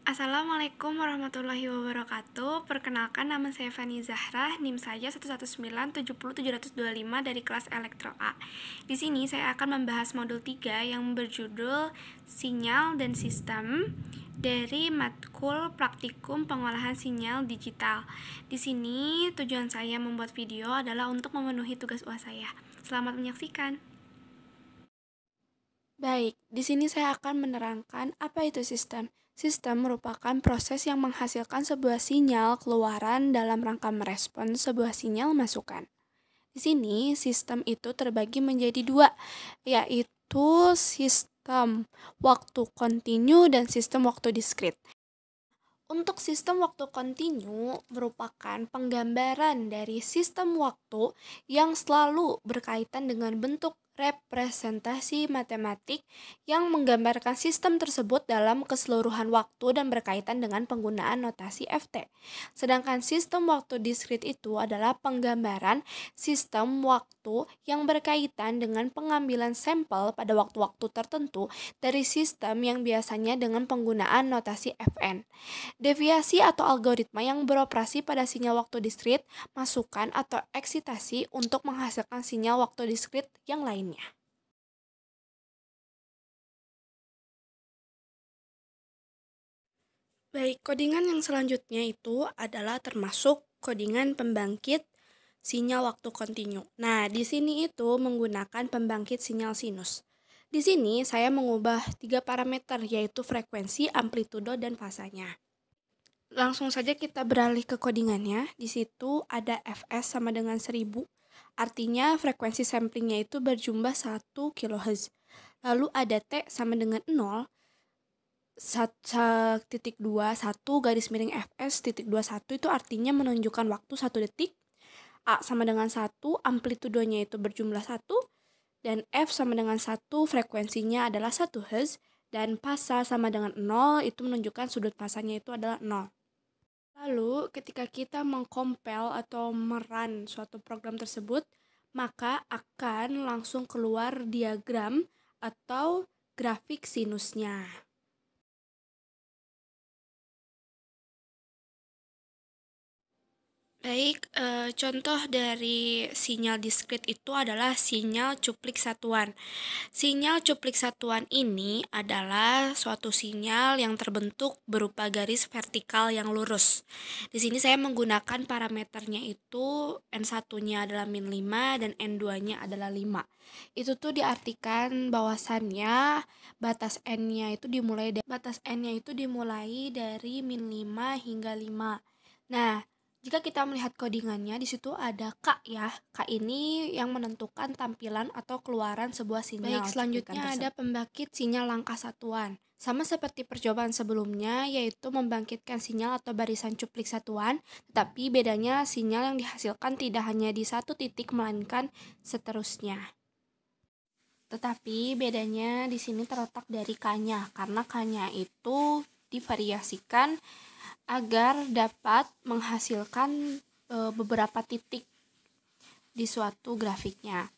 Assalamualaikum warahmatullahi wabarakatuh. Perkenalkan, nama saya Fani Zahra, NIM saya 119700725 dari kelas Elektro A. Di sini saya akan membahas modul 3 yang berjudul Sinyal dan Sistem dari matkul praktikum pengolahan sinyal digital. Di sini tujuan saya membuat video adalah untuk memenuhi tugas UAS saya. Selamat menyaksikan. Baik, di sini saya akan menerangkan apa itu sistem. Sistem merupakan proses yang menghasilkan sebuah sinyal keluaran dalam rangka merespon sebuah sinyal masukan. Di sini, sistem itu terbagi menjadi dua, yaitu sistem waktu kontinu dan sistem waktu diskrit. Untuk sistem waktu kontinu merupakan penggambaran dari sistem waktu yang selalu berkaitan dengan bentuk representasi matematik yang menggambarkan sistem tersebut dalam keseluruhan waktu dan berkaitan dengan penggunaan notasi FT. Sedangkan sistem waktu diskrit itu adalah penggambaran sistem waktu yang berkaitan dengan pengambilan sampel pada waktu-waktu tertentu dari sistem yang biasanya dengan penggunaan notasi Fn. Deviasi atau algoritma yang beroperasi pada sinyal waktu diskrit, masukan atau eksitasi untuk menghasilkan sinyal waktu diskrit yang lainnya. Baik, kodingan yang selanjutnya itu adalah termasuk kodingan pembangkit sinyal waktu kontinu. Nah, di sini itu menggunakan pembangkit sinyal sinus. Di sini saya mengubah 3 parameter, yaitu frekuensi, amplitudo, dan fasanya. Langsung saja kita beralih ke kodingannya. Di situ ada Fs sama dengan 1000. Artinya frekuensi samplingnya itu berjumlah 1 kHz. Lalu ada T sama dengan 0, 1,21 garis miring Fs titik 21 itu artinya menunjukkan waktu 1 detik. A sama dengan 1, amplitudonya itu berjumlah 1, dan F sama dengan 1, frekuensinya adalah 1 Hz, dan fasa sama dengan 0, itu menunjukkan sudut fasanya itu adalah 0. Lalu, ketika kita mengkompil atau merun suatu program tersebut, maka akan langsung keluar diagram atau grafik sinusnya. Baik, contoh dari sinyal diskrit itu adalah sinyal cuplik satuan. Sinyal cuplik satuan ini adalah suatu sinyal yang terbentuk berupa garis vertikal yang lurus. Di sini saya menggunakan parameternya itu N1-nya adalah min 5 dan N2-nya adalah 5. Itu tuh diartikan bahwasannya batas N-nya itu dimulai dari min 5 hingga 5. Nah, jika kita melihat kodingannya, di situ ada K ya. K ini yang menentukan tampilan atau keluaran sebuah sinyal. Baik, selanjutnya ada pembangkit sinyal langkah satuan. Sama seperti percobaan sebelumnya, yaitu membangkitkan sinyal atau barisan cuplik satuan, tetapi bedanya sinyal yang dihasilkan tidak hanya di satu titik, melainkan seterusnya. Tetapi bedanya di sini terletak dari K-nya, karena K-nya itu divariasikan agar dapat menghasilkan beberapa titik di suatu grafiknya.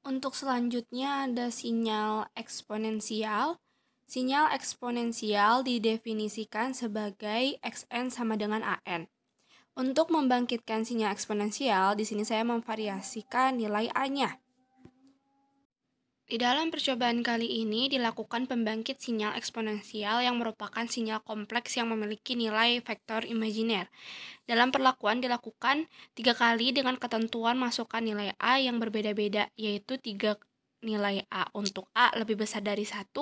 Untuk selanjutnya ada sinyal eksponensial. Sinyal eksponensial didefinisikan sebagai Xn sama dengan An. Untuk membangkitkan sinyal eksponensial, di sini saya memvariasikan nilai A-nya. Di dalam percobaan kali ini dilakukan pembangkit sinyal eksponensial yang merupakan sinyal kompleks yang memiliki nilai vektor imajiner. Dalam perlakuan dilakukan 3 kali dengan ketentuan masukkan nilai A yang berbeda-beda, yaitu 3 nilai A. Untuk A lebih besar dari 1,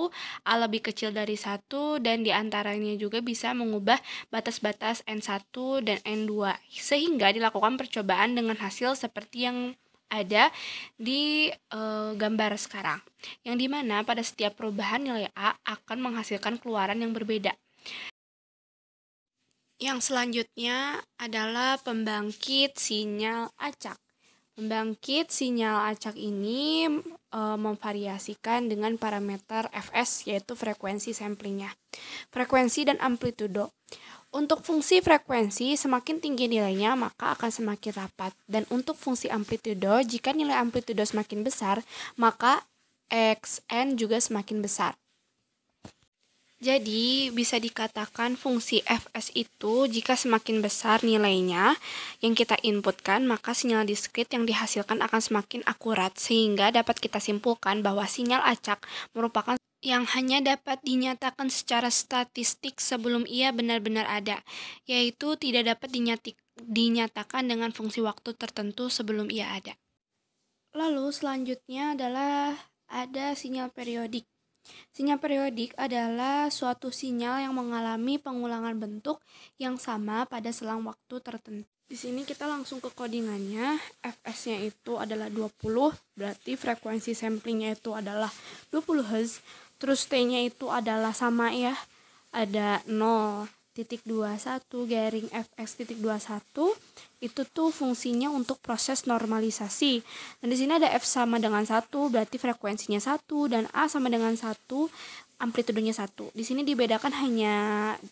A lebih kecil dari 1, dan diantaranya juga bisa mengubah batas-batas N1 dan N2, sehingga dilakukan percobaan dengan hasil seperti yang ada di gambar sekarang, yang dimana pada setiap perubahan nilai A akan menghasilkan keluaran yang berbeda. Yang selanjutnya adalah pembangkit sinyal acak. Pembangkit sinyal acak ini memvariasikan dengan parameter Fs, yaitu frekuensi samplingnya, frekuensi dan amplitudo. Untuk fungsi frekuensi, semakin tinggi nilainya maka akan semakin rapat. Dan untuk fungsi amplitudo, jika nilai amplitudo semakin besar, maka Xn juga semakin besar. Jadi, bisa dikatakan fungsi fs itu jika semakin besar nilainya yang kita inputkan, maka sinyal diskrit yang dihasilkan akan semakin akurat, sehingga dapat kita simpulkan bahwa sinyal acak merupakan yang hanya dapat dinyatakan secara statistik sebelum ia benar-benar ada, yaitu tidak dapat dinyatakan dengan fungsi waktu tertentu sebelum ia ada. Lalu selanjutnya adalah ada sinyal periodik. Sinyal periodik adalah suatu sinyal yang mengalami pengulangan bentuk yang sama pada selang waktu tertentu. Di sini kita langsung ke codingannya. Fs-nya itu adalah 20, berarti frekuensi samplingnya itu adalah 20 Hz. Terus T-nya itu adalah sama ya, ada 0,21 garing fx.21. Itu tuh fungsinya untuk proses normalisasi. Dan di sini ada F sama dengan 1, berarti frekuensinya 1, dan A sama dengan 1, amplitudenya 1. Di sini dibedakan hanya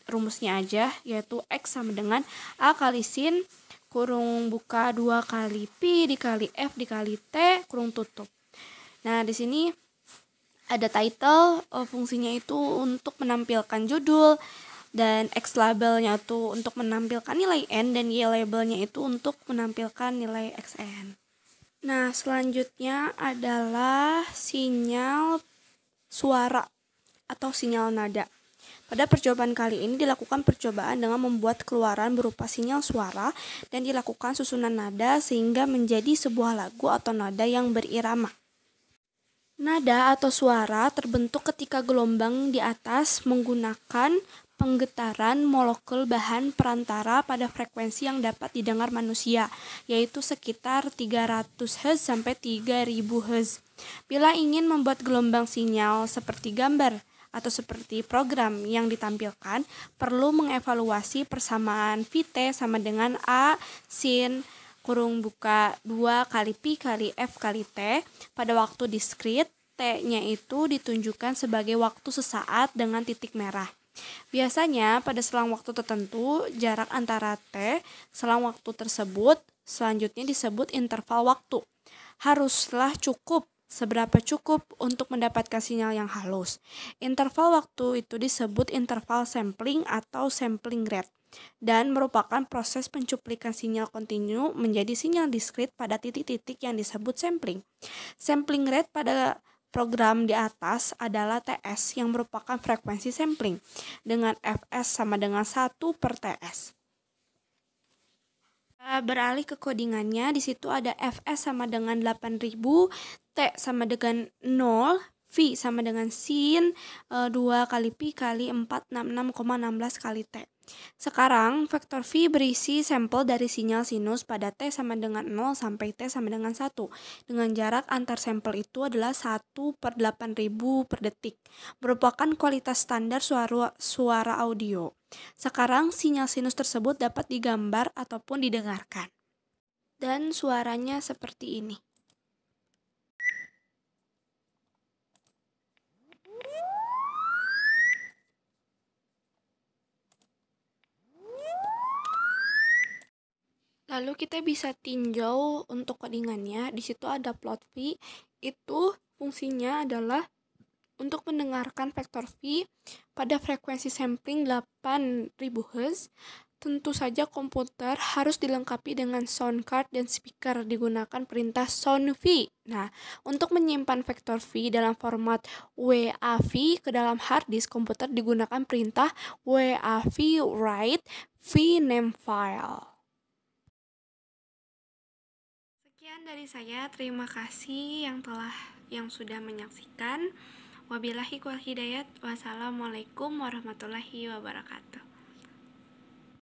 rumusnya aja, yaitu X sama dengan A kali sin kurung buka 2 kali pi dikali F dikali T kurung tutup. Nah, di sini ada title, fungsinya itu untuk menampilkan judul, dan X labelnya itu untuk menampilkan nilai N, dan Y labelnya itu untuk menampilkan nilai XN. Nah, selanjutnya adalah sinyal suara atau sinyal nada. Pada percobaan kali ini dilakukan percobaan dengan membuat keluaran berupa sinyal suara dan dilakukan susunan nada sehingga menjadi sebuah lagu atau nada yang berirama. Nada atau suara terbentuk ketika gelombang di atas menggunakan penggetaran molekul bahan perantara pada frekuensi yang dapat didengar manusia, yaitu sekitar 300 Hz sampai 3000 Hz. Bila ingin membuat gelombang sinyal seperti gambar atau seperti program yang ditampilkan, perlu mengevaluasi persamaan Vt sama dengan A sin kurung buka 2 kali pi kali F kali T pada waktu diskrit. T-nya itu ditunjukkan sebagai waktu sesaat dengan titik merah. Biasanya pada selang waktu tertentu, jarak antara T selang waktu tersebut selanjutnya disebut interval waktu. Haruslah cukup. Seberapa cukup untuk mendapatkan sinyal yang halus? Interval waktu itu disebut interval sampling atau sampling rate dan merupakan proses pencuplikan sinyal kontinu menjadi sinyal diskrit pada titik-titik yang disebut sampling. Sampling rate pada program di atas adalah TS yang merupakan frekuensi sampling dengan Fs sama dengan 1 per TS. Beralih ke codingannya, di situ ada Fs sama dengan 8000, T sama dengan 0, V sama dengan sin 2 kali pi kali 466,16 kali T. Sekarang vektor V berisi sampel dari sinyal sinus pada T sama dengan 0 sampai T sama dengan 1. Dengan jarak antar sampel itu adalah 1 per 8000 per detik. Merupakan kualitas standar suara audio. Sekarang sinyal sinus tersebut dapat digambar ataupun didengarkan. Dan suaranya seperti ini. Lalu kita bisa tinjau untuk codingannya. Di situ ada plot V. Itu fungsinya adalah untuk mendengarkan vektor V pada frekuensi sampling 8000 Hz. Tentu saja komputer harus dilengkapi dengan sound card dan speaker, digunakan perintah sound V. Nah, untuk menyimpan vektor V dalam format WAV ke dalam hard disk komputer digunakan perintah WAV write vname file. Sekian dari saya, terima kasih yang sudah menyaksikan. Wabillahi wal hidayat. Wassalamualaikum warahmatullahi wabarakatuh.